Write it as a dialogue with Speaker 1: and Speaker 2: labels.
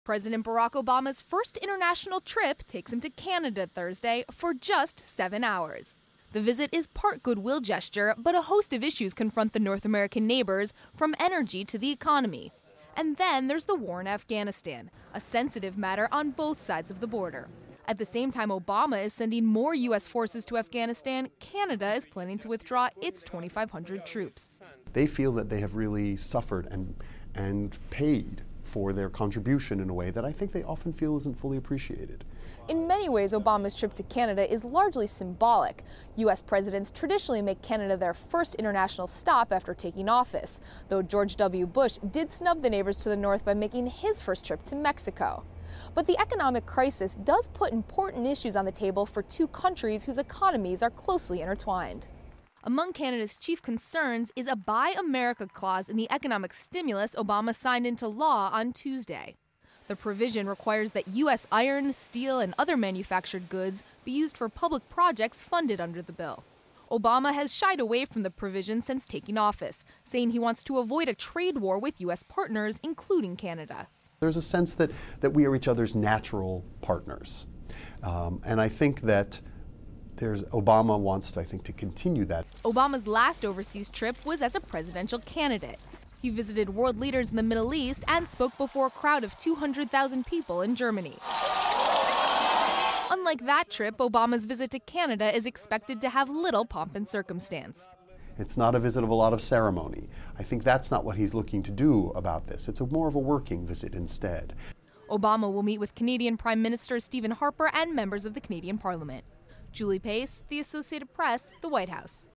Speaker 1: President Barack Obama's first international trip takes him to Canada Thursday for just 7 hours. The visit is part goodwill gesture, but a host of issues confront the North American neighbors, from energy to the economy. And then there's the war in Afghanistan, a sensitive matter on both sides of the border. At the same time Obama is sending more U.S. forces to Afghanistan, Canada is planning to withdraw its 2,500 troops.
Speaker 2: They feel that they have really suffered and paid for their contribution in a way that I think they often feel isn't fully appreciated.
Speaker 1: In many ways, Obama's trip to Canada is largely symbolic. U.S. presidents traditionally make Canada their first international stop after taking office, though George W. Bush did snub the neighbors to the north by making his first trip to Mexico. But the economic crisis does put important issues on the table for two countries whose economies are closely intertwined. Among Canada's chief concerns is a Buy America clause in the economic stimulus Obama signed into law on Tuesday. The provision requires that U.S. iron, steel, and other manufactured goods be used for public projects funded under the bill. Obama has shied away from the provision since taking office, saying he wants to avoid a trade war with U.S. partners, including Canada.
Speaker 2: There's a sense that we are each other's natural partners. And I think that Obama wants, to continue that.
Speaker 1: Obama's last overseas trip was as a presidential candidate. He visited world leaders in the Middle East and spoke before a crowd of 200,000 people in Germany. Unlike that trip, Obama's visit to Canada is expected to have little pomp and circumstance.
Speaker 2: It's not a visit of a lot of ceremony. I think that's not what he's looking to do about this. It's more of a working visit instead.
Speaker 1: Obama will meet with Canadian Prime Minister Stephen Harper and members of the Canadian Parliament. Julie Pace, The Associated Press, the White House.